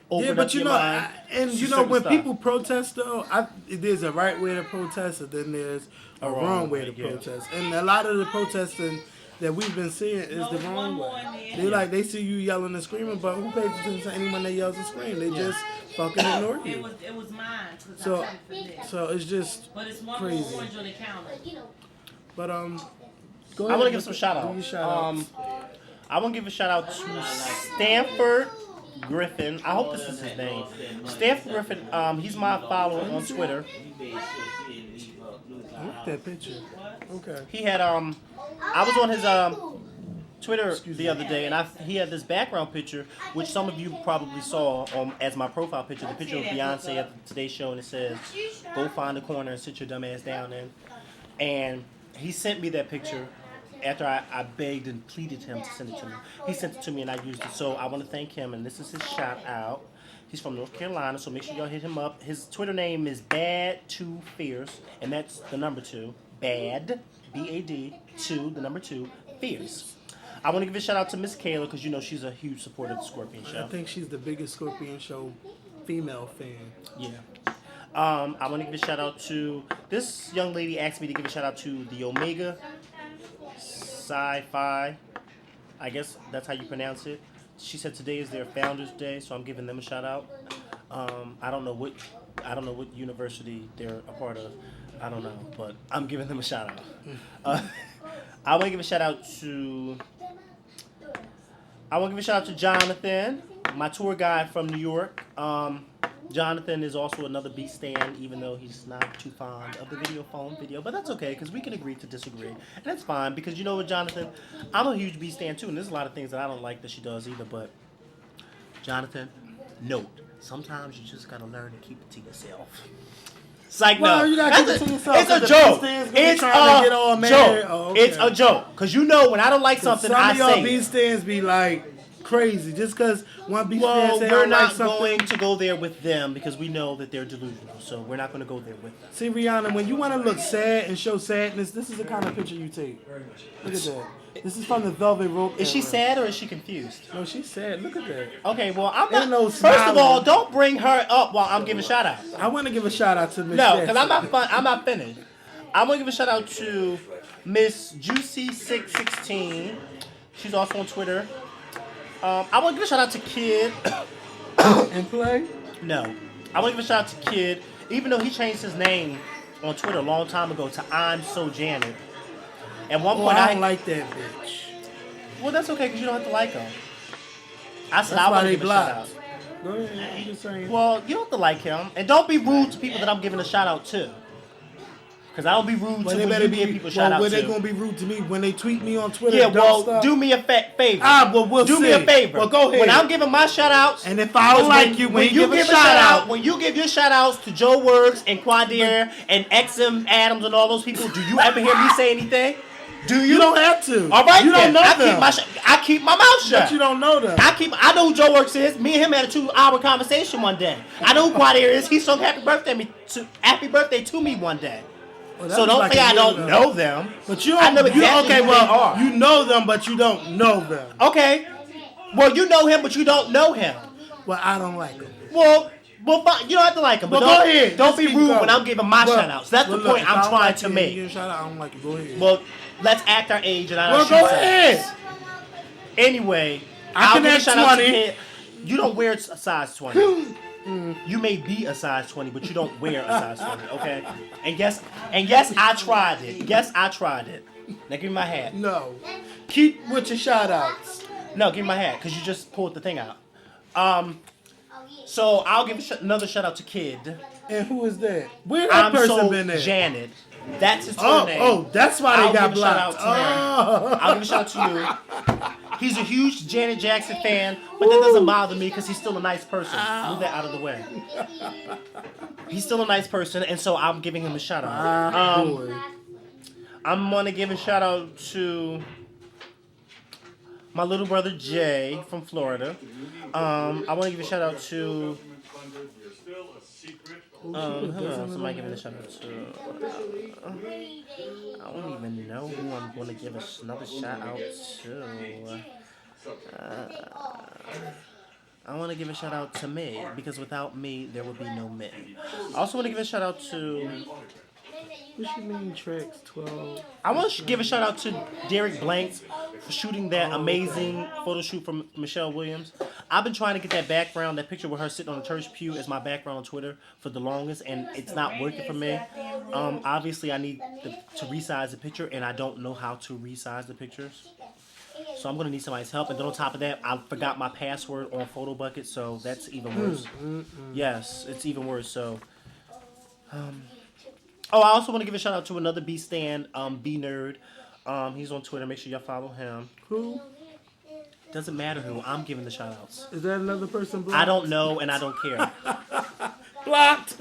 open Yeah, up but you your know, mind. and to you know, certain when stuff. people protest, though, there's a right way to protest, and then there's a wrong way to yeah. protest. And a lot of the protesting that we've been seeing is the there's wrong one more way. in there. They see you yelling and screaming, but who pays attention to anyone that yells and screams? They just fucking ignore It you. was mine. 'Cause I So, sent it for Nick. so it's just But it's one crazy. more orange on the counter. But go I ahead. want to give some shout Do your outs. shout-outs. I want to give a shout out to Stanford Griffin. I hope this is his name. Stanford Griffin. He's my follower on Twitter. I like that picture. Okay. He had I was on his Twitter the other day, and he had this background picture, which some of you probably saw as my profile picture. The picture of Beyonce at the Today Show, and it says, "Go find a corner and sit your dumb ass down in." And he sent me that picture after I begged and pleaded him to send it to me. He sent it to me, and I used it. So I want to thank him, and this is his shout out. He's from North Carolina, so make sure y'all hit him up. His Twitter name is Bad2Fierce, and that's the number 2. Bad, B-A-D, 2, the number 2, Fierce. I want to give a shout out to Miss Kayla, because you know she's a huge supporter of the Scorpion I Show. think she's the biggest Scorpion Show female fan. Yeah. I want to give a shout out to this young lady. Asked me to give a shout out to the Omega Sci-Fi. I guess that's how you pronounce it. She said today is their Founders Day, so I'm giving them a shout out. I don't know what university they're a part of. I don't know, but I'm giving them a shout out. I want to give a shout out to. I want to give a shout out to Jonathan, my tour guide from New York. Jonathan is also another beat stand, even though he's not too fond of the video, but that's okay, because we can agree to disagree. And that's fine, because you know what, Jonathan? I'm a huge beat stand too, and there's a lot of things that I don't like that she does either, but Jonathan, note, sometimes you just gotta learn to keep it to yourself. Psych, Well, no. you gotta keep it to yourself, It's a 'cause the joke. beat stand's gonna be It's trying to get all a mad. joke. Oh, okay. It's a joke, because you know when I don't like something, Some I of y'all say beat it. stands be like crazy just because one beat stand Well, say I we're don't like not something. going to go there with them because we know that they're delusional. So we're not going to go there with them. See, Rihanna, when you want to look sad and show sadness, this is the kind of picture you take. Look at that. This is from the Velvet Rope. Is she era. sad or is she confused? No, she's sad. Look at that. Okay, well, I'm Ain't not. no First of smiling. all, don't bring her up while I'm giving shout outs. I want to give a shout out to Miss No, because Jackson. I'm not finished. I'm going to give a shout out to Miss Juicy616. She's also on Twitter. I want to give a shout out to Kid. And play. No. I want to give a shout out to Kid, even though he changed his name on Twitter a long time ago to I'm So Janet. At one Oh, point, I don't like that bitch. Well, that's okay because you don't have to like him. I said That's I why want to they give a shout out. blocked. Go ahead. I'm just saying. Well, you don't have to like him, and don't be rude to people that I'm giving a shout out to. Because I don't be rude Well, to they when better you be. give people Well, shout out when they to. gonna be rude to me when they tweet me on Twitter? Yeah, dumb well, stuff? do me a favor. Well, we'll do see. me a favor. Well, go ahead. When I'm giving my shout outs, And if I don't like you, when you give a shout out, when you give your shout outs to Joe Works and Quadir and XM Adams and all those people, do you ever hear me say anything? Do you? you don't have to. All right, you then. don't know I them. keep my mouth shut. But you don't know them. I know who Joe Works is. Me and him had a 2-hour conversation one day. I know who Quadir is. He sung happy birthday to me one day. Well, that So was don't like say a I year don't ago. know them. But you I don't. know exactly okay, who well, they are. you know them, but you don't know them. Okay. Well, you know him, but you don't know him. Well, I don't like them. Well, Well, you don't have to like him, but Well, go don't, ahead. don't Let's be keep rude going. when I'm giving my Well, shout outs. That's well, the look, point if I I'm don't trying like to you and make. you give a shout out, I don't like it. Go ahead. Well, let's act our age and not our Well, shoe go size. ahead. Anyway, I I'll can give a act shout out to 20. Kid. You don't wear a size 20. You may be a size 20, but you don't wear a size 20, okay? And yes, I tried it. Yes, I tried it. Now give me my hat. No. Keep with your shout outs. No, give me my hat, because you just pulled the thing out. So I'll give another shout out to Kid. And who is that? Where that I'm person so been there? Janet. That's his Oh, name. oh, that's why they I'll got give a shout blocked. out to him. Oh. I'll give a shout out to you. He's a huge Janet Jackson fan, but that doesn't bother me because he's still a nice person. Move that out of the way. He's still a nice person, and so I'm giving him a shout out. Boy. I'm gonna give a shout out to my little brother Jay from Florida. I want to give a shout out to. Who else am I giving a shout out to? I don't even know who I'm going to give another shout out to. I want to give a shout out to me because without me, there would be no me. I also want to give a shout out to. What you mean tracks 12? I want to give a shout out to Derek Blanks for shooting that amazing photo shoot from Michelle Williams. I've been trying to get that background, that picture with her sitting on the church pew as my background on Twitter for the longest, and it's not working for me. Obviously, I need to resize the picture, and I don't know how to resize the pictures. So I'm going to need somebody's help. And then on top of that, I forgot my password on PhotoBucket, so that's even worse. Yes, it's even worse. So, I also want to give a shout out to another B Stan, B Nerd. He's on Twitter. Make sure y'all follow him. Who? Doesn't matter who. I'm giving the shout outs. Is that another person blocked? I don't know and I don't care. Blocked.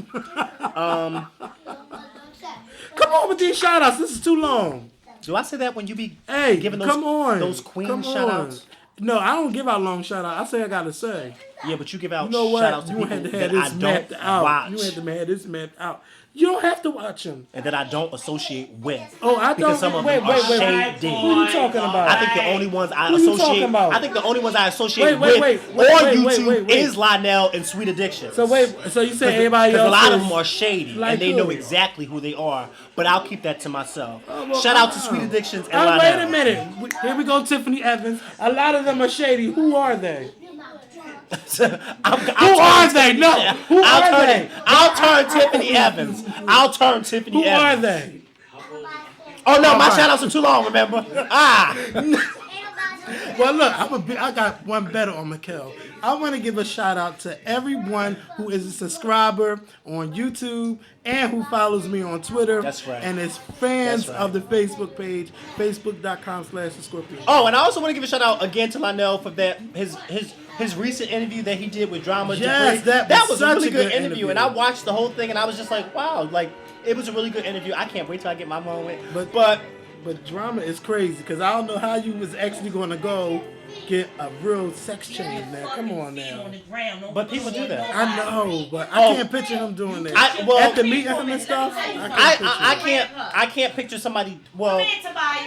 Come on with these shout outs. This is too long. Do I say that when you be Hey, giving those, come on. those queen Come shout outs? on. No, I don't give out long shout outs. I say I gotta say. Yeah, but you give out You know shout what? outs to You people had to that have I this don't mapped out. watch. You had to have this mapped out. You don't have to watch them. And that I don't associate with. Oh, I Because don't. some of Wait, them wait, are wait. shady. Who you talking about? I think the only ones I Who you associate. talking about? I think the only ones I associate Wait, with wait, on wait, YouTube wait. is Lionel and Sweet Addiction. So wait. So you say everybody Because else? a lot of is- them are shady like and they know who? exactly who they are. But I'll keep that to myself. Oh, well, Shout out to Sweet Addictions and Oh, Lionel. wait a minute. Here we go, Tiffany Evans. A lot of them are shady. Who are they? Who are they? No. Who are they? I'll turn Tiffany Evans. I'll turn Tiffany Who are Evans. they? Oh no, my right. shout outs are too long, remember? Ah. Well, look, I got one better on Mikkel. I want to give a shout out to everyone who is a subscriber on YouTube and who follows me on Twitter. That's right. And is fans That's right. of the Facebook page, facebook.com/thescorpion. Oh, and I also want to give a shout out again to Lionel for that his recent interview that he did with Drama Yes, Debris. that was was a such really a good good interview, and interview. I watched the whole thing, and I was just like, wow, like it was a really good interview. I can't wait till I get my moment. But drama is crazy because I don't know how you was actually going to go get a real sex change now. Come on now. But people do that. I know, but I can't picture him doing that. After meeting him and stuff, I can't picture somebody. Well,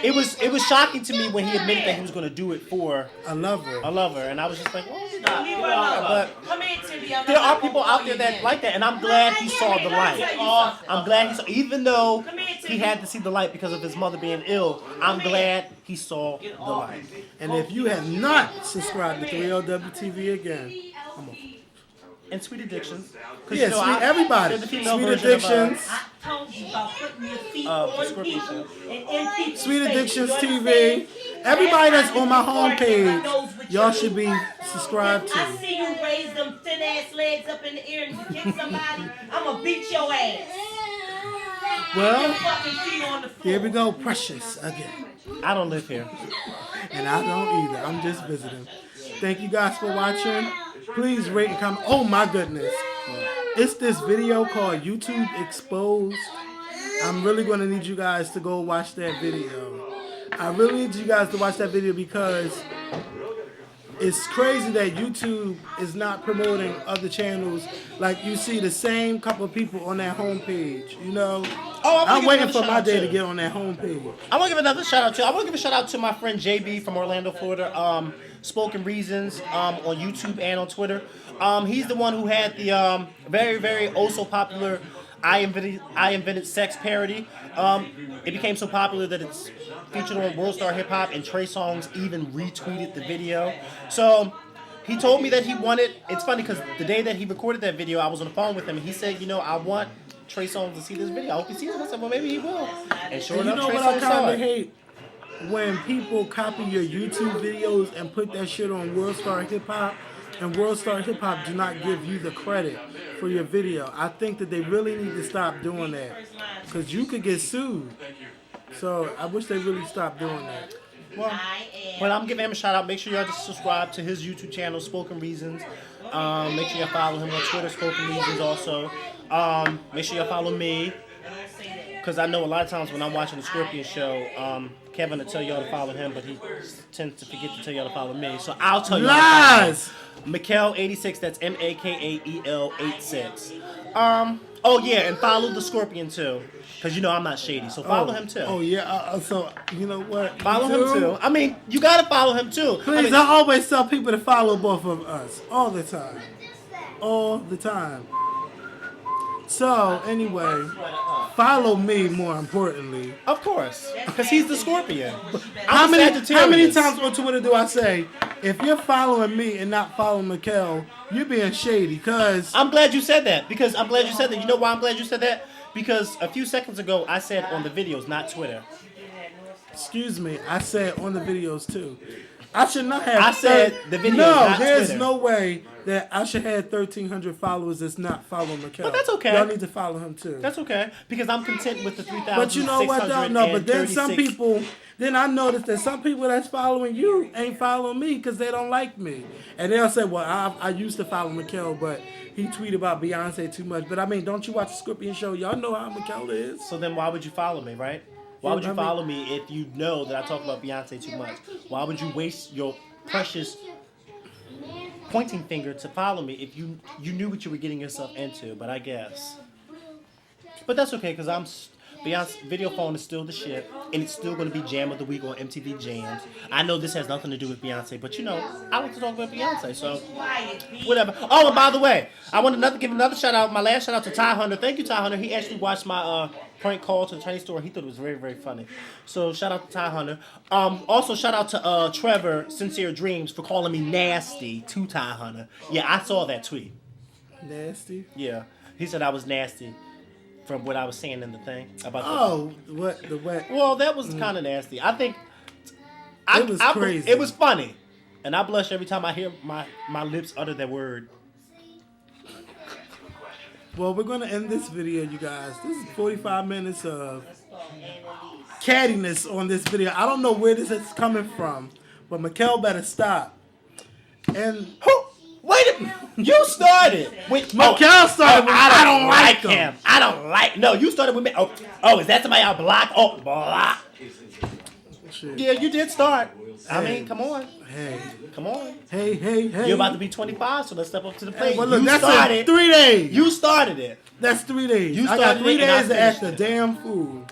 it was shocking to me when he admitted that he was going to do it for a lover. and I was just like, well, But but there are people out there that like that, and I'm glad he saw the light. I'm glad he saw, even though he had to see the light because of his mother being ill. I'm glad he saw the light. And if you have not subscribed to 3LWTV again, come on. And Sweet Addictions. 'Cause, Yeah, you know, everybody. they're the female Sweet version of, Addictions. I told you about putting your feet the on Scorpion people Show. and in people's Sweet face. Addictions You TV. understand? Everybody that's on my Everybody homepage, knows what y'all you should be do. subscribed If I to. see you raise them thin ass legs up in the air and you kick somebody, I'ma beat your ass. Well, Your fucking feet on the floor. here we go, Precious again. I don't live here. And I don't either. I'm just visiting. Thank you guys for watching. Please rate and comment. Oh my goodness. It's this video called YouTube Exposed. I'm really going to need you guys to go watch that video. I really need you guys to watch that video because it's crazy that YouTube is not promoting other channels. Like you see the same couple of people on that homepage, you know? Oh, I'm waiting for my day to get on that homepage. I want to give another shout out to. I want to give a shout out to my friend JB from Orlando, Florida. Spoken Reasons on YouTube and on Twitter. He's the one who had the very, very so popular I Invented Sex parody. It became so popular that it's featured on World Star Hip Hop, and Trey Songz even retweeted the video. So he told me that he wanted. It's funny because the day that he recorded that video, I was on the phone with him, and he said, I want Trey Songz to see this video. I hope he sees it. I said, well, maybe he will. And sure And you enough, know Trey what I Songz saw kind it. of hate? When people copy your YouTube videos and put that shit on World Star Hip Hop, and World Star Hip Hop do not give you the credit for your video. I think that they really need to stop doing that, because you could get sued. So I wish they really stopped doing that. Well, I'm giving him a shout out. Make sure y'all just subscribe to his YouTube channel, Spoken Reasons. Make sure y'all follow him on Twitter, Spoken Reasons also. Make sure y'all follow me, because I know a lot of times when I'm watching the Scorpion show, Kevin will tell y'all to follow him, but he tends to forget to tell y'all to follow me. So I'll tell y'all. Lies! Makael86, that's Makael86. Oh yeah, and follow the Scorpion too, because I'm not shady, so follow him too. Oh yeah. So you know what? Follow him too. I mean, you gotta follow him too. Please, I always tell people to follow both of us all the time. All the time. So anyway, follow me more importantly. Of course, because he's the Scorpion. How I'm many Sagittarius. times on Twitter do I say, if you're following me and not following Mikael, you're being shady? Because I'm glad you said that. You know why I'm glad you said that? Because a few seconds ago I said on the videos, not Twitter. excuse me, I said on the videos too. I should not have. I said the videos, No, not there's Twitter. no way that I should have 1,300 followers that's not following Mikael. But that's okay. Y'all need to follow him too. That's okay, because I'm content with the 3,000. But you know what though? No, but then some people, then I noticed that some people that's following you ain't following me because they don't like me. And they'll say, well, I used to follow Mikael, but he tweeted about Beyonce too much. But I mean, don't you watch the Scorpion show? Y'all know how Mikael is. So then why would you follow me, right? Why would you follow me if you know that I talk about Beyonce too much? Why would you waste your precious pointing finger to follow me if you knew what you were getting yourself into? But I guess. But that's okay, because Beyonce Video Phone is still the shit, and it's still going to be Jam of the Week on MTV Jams. I know this has nothing to do with Beyonce, but I like to talk about Beyonce, so whatever. Oh, and by the way, I want to give another shout out. My last shout out to Ty Hunter. Thank you, Ty Hunter. He actually watched my prank call to the Chinese store. He thought it was very, very funny. So shout out to Ty Hunter. Also shout out to Trevor Sincere Dreams for calling me nasty to Ty Hunter. Yeah, I saw that tweet. Nasty. Yeah, he said I was nasty from what I was saying in the thing about. What the what? Well, that was kind of nasty. I think It was crazy. It was funny, and I blush every time I hear my lips utter that word. Well, we're gonna end this video, you guys. This is 45 minutes of cattiness on this video. I don't know where this is coming from, but Mikael better stop. And Wait a minute. You started with Mikael started with I don't like him. him. I don't like. No, you started with me. Oh, is that somebody I block? Oh, block. shit. Yeah, you did start. I Hey. mean, come on. Hey, Come on. hey. You're about to be 25, so let's step up to the plate. Well, look, You that's started. in 3 days. You started it. That's 3 days. You I got started 3 it and I days to act finished the it. damn fool.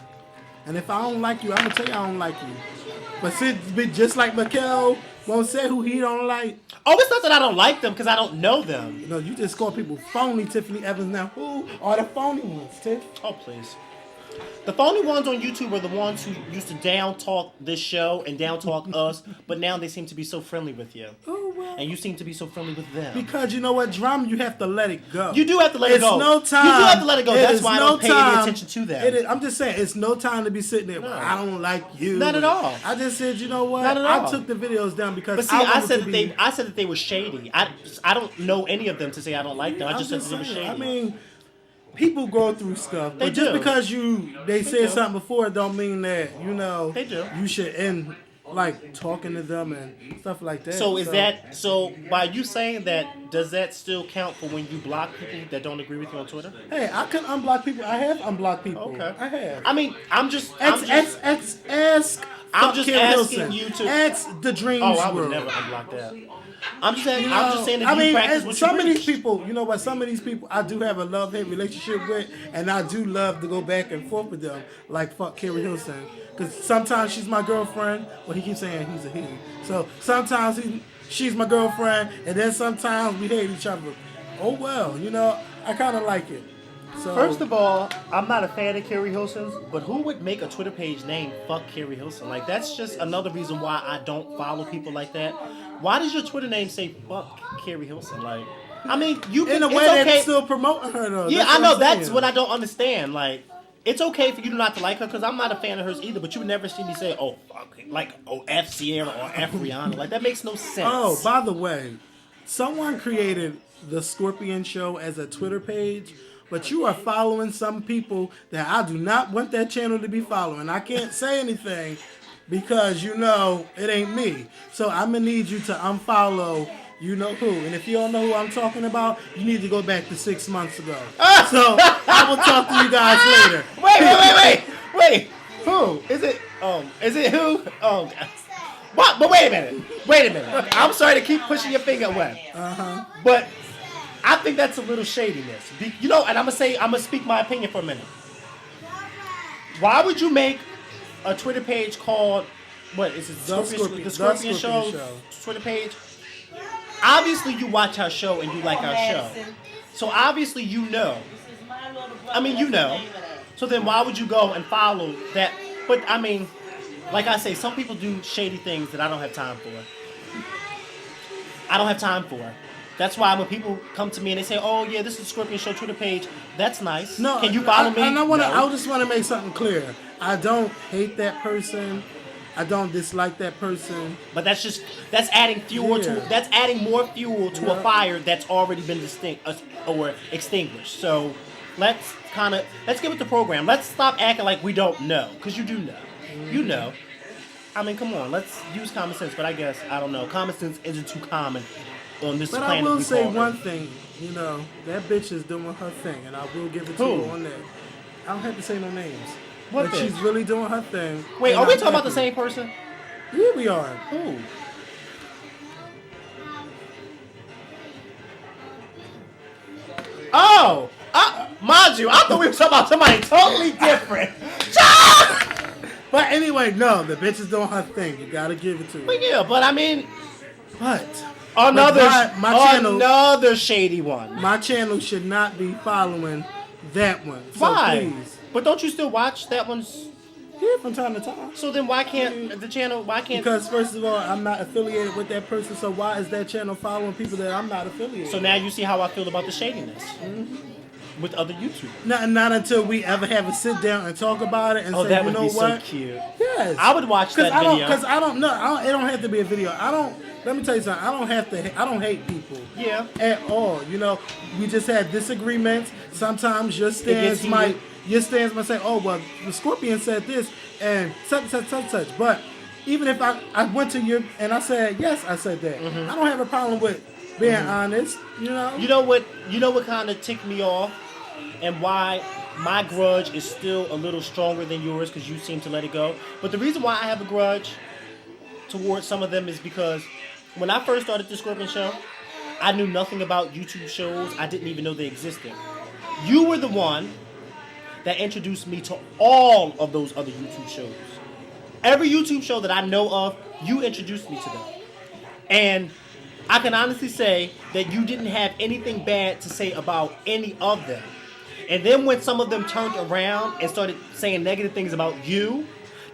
And if I don't like you, I'm gonna tell you I don't like you. But since just like Mikael won't say who he don't like. Oh, it's not that I don't like them because I don't know them. You know, you just call people phony, Tiffany Evans. Now, who are the phony ones, Tiff? Oh, please. The phony ones on YouTube are the ones who used to down talk this show and down talk us, but now they seem to be so friendly with you. Oh, well. And you seem to be so friendly with them. Because you know what? Drama, you have to let it go. You do have to let it It's go. no time. You do have to let it go. It That's is why I no don't pay any time. attention to that. It is, I'm just saying, it's no time to be sitting there. No. I don't like you. Not at all. I just said, you know what? Not at I all. took the videos down because But see, I I wanted said to that be, I said that they were shady. I don't know any of them to say I don't like them. I I'm just said that they were saying, shady. I mean, people go through stuff, They but just do. because they said do. something before, don't mean that They do. You should end like talking to them and stuff like that. So so by you saying that, does that still count for when you block people that don't agree with you on Twitter? Hey, I can unblock people. I have unblocked people. Okay. I have. I mean, I'm just Ask I'm just Kim asking Wilson. you to- Ask the Dreams Oh, I would World. never unblock that. I'm just saying. You I'm just saying that I you mean, practice and what some you of these preach. people, you know what? Some of these people, I do have a love-hate relationship with, and I do love to go back and forth with them, like fuck Kerry Hilson, because sometimes she's my girlfriend, but he keeps saying he's a he. So sometimes she's my girlfriend, and then sometimes we hate each other. Oh well, you know, I kind of like it. So First of all, I'm not a fan of Carrie Hilson's, but who would make a Twitter page named Fuck Carrie Hilson? Like, that's just another reason why I don't follow people like that. Why does your Twitter name say Fuck Carrie Hilson? Like, I mean, you can, in a way, it's they're okay. still promoting her though. Yeah, That's I what know. I'm That's saying. what I don't understand. Like, it's okay for you not to like her because I'm not a fan of hers either. But you would never see me say, "Oh, fuck," like, "Oh, F Sierra" or "F Rihanna." Like, that makes no sense. Oh, by the way, someone created the Scorpion Show as a Twitter page, but you are following some people that I do not want that channel to be following. I can't say anything because you know it ain't me. So I'm gonna need you to unfollow you know who. And if you don't know who I'm talking about, you need to go back to 6 months ago. So I will talk to you guys later. Wait. Who is it? Is it who? Oh, God. What? But wait a minute. I'm sorry to keep pushing your finger away. But I think that's a little shadiness. You know, and I'm gonna speak my opinion for a minute. Why would you make a Twitter page called what is it? The Scorpion Show Twitter page? Obviously, you watch our show and you like our show. So obviously, you know. I mean, you know. So then, why would you go and follow that? But I mean, like I say, some people do shady things that I don't have time for. That's why when people come to me and they say, "Oh yeah, this is the Scorpion Show Twitter page," that's nice. No, can you follow me? And I No. just want to make something clear. I don't hate that person. I don't dislike that person. But that's adding fuel that's adding more fuel to a fire that's already been extinguished. So let's get with the program. Let's stop acting like we don't know, because you do know. You know. I mean, come on, let's use common sense. But I guess I don't know. Common sense isn't too common on this But planet. I will we say call one Earth. thing. You know, that bitch is doing her thing, and I will give it to Who? her on that. I don't have to say no names. What but bitch? she's really doing her thing. Wait, and are we I'm talking about the happy. same person? Yeah, we are. Who? Oh! Mind you, I thought we were talking about somebody totally different. But anyway, no, the bitch is doing her thing. You gotta give it to her. But yeah, but I mean, But another channel, shady one. my channel should not be following that one. So Why? please. But don't you still watch that one's? Yeah, from time to time. So then why can't the channel? Why can't? Because first of all, I'm not affiliated with that person, so why is that channel following people that I'm not affiliated So with? now you see how I feel about the shadiness with other YouTubers. Not until we ever have a sit down and talk about it and Oh, say, that you would know be so what? cute. Yes. I would watch that video. Because I don't know. It don't have to be a video. Let me tell you something. I don't hate people. Yeah. At all. You know, we just had disagreements. Sometimes your gets stands heated. might say, oh, well, the Scorpion said this and such. But even if I went to you and I said, yes, I said that. Mm-hmm. I don't have a problem with being honest, you know? You know what kind of ticked me off, and why my grudge is still a little stronger than yours because you seem to let it go. But the reason why I have a grudge towards some of them is because when I first started the Scorpion Show, I knew nothing about YouTube shows. I didn't even know they existed. You were the one that introduced me to all of those other YouTube shows. Every YouTube show that I know of, you introduced me to them. And I can honestly say that you didn't have anything bad to say about any of them. And then when some of them turned around and started saying negative things about you,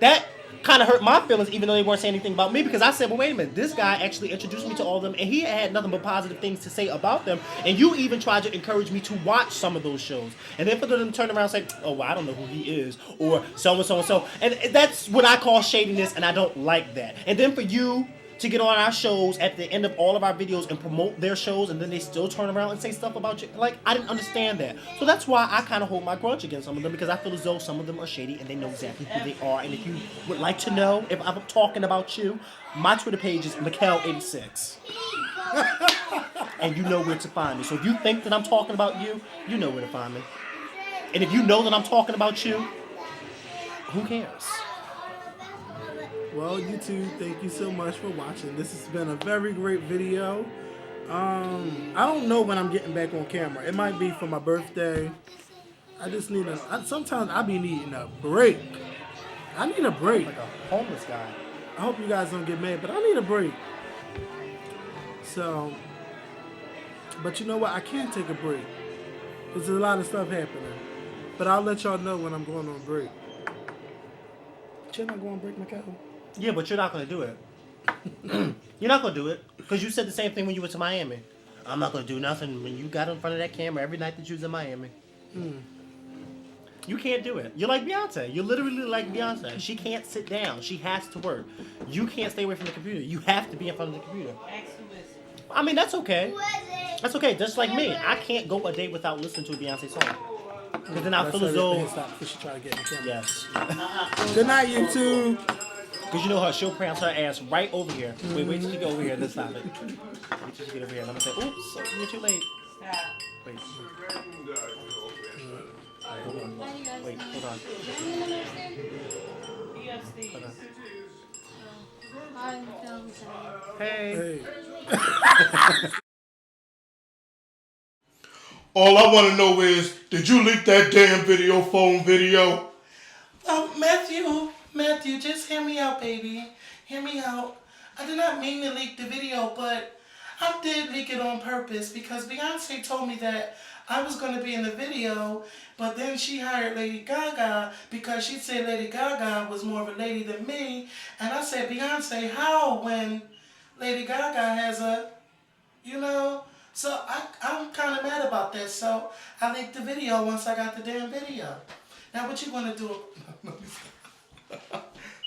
that kind of hurt my feelings, even though they weren't saying anything about me, because I said, well, wait a minute, this guy actually introduced me to all of them, and he had nothing but positive things to say about them, and you even tried to encourage me to watch some of those shows. And then for them to turn around and say, oh, well, I don't know who he is, or so-and-so. And that's what I call shadiness, and I don't like that. And then for you to get on our shows at the end of all of our videos and promote their shows, and then they still turn around and say stuff about you. Like, I didn't understand that. So that's why I kind of hold my grudge against some of them, because I feel as though some of them are shady and they know exactly who they are. And if you would like to know if I'm talking about you, my Twitter page is Mikkel86. And you know where to find me. So if you think that I'm talking about you, you know where to find me. And if you know that I'm talking about you, who cares? Well, YouTube, thank you so much for watching. This has been a very great video. I don't know when I'm getting back on camera. It might be for my birthday. I just need sometimes I be needing a break. I need a break. Like a homeless guy. I hope you guys don't get mad, but I need a break. So, but you know what? I can take a break. There's a lot of stuff happening. But I'll let y'all know when I'm going on break. You're not going on break, Mikhail? Yeah, but you're not gonna do it. You're not gonna do it because you said the same thing when you went to Miami. I'm not gonna do nothing when you got in front of that camera every night that you was in Miami. You can't do it. You're like Beyonce. You're literally like Beyonce. She can't sit down. She has to work. You can't stay away from the computer. You have to be in front of the computer. Ask who is it. I mean, that's okay. That's okay. Just like me. I can't go a day without listening to a Beyonce song. Because then I feel as though... Stop before she try to get in the camera. Yes. Good night, YouTube. Because you know her, she'll pronounce her ass right over here. Wait till you get over here and then stop it. Wait till you get over here and I'm going to say, oops, you're too late. Stop. Wait. Hold on. Wait, hold on. Be upstairs. Hold on. I'm so sorry. Hey. Hey. All I want to know is, did you leak that damn phone video? Matthew, just hear me out, baby. Hear me out. I did not mean to leak the video, but I did leak it on purpose because Beyonce told me that I was going to be in the video, but then she hired Lady Gaga because she said Lady Gaga was more of a lady than me. And I said, Beyonce, how when Lady Gaga has a, you know? So I'm kind of mad about that. So I leaked the video once I got the damn video. Now what you going to do?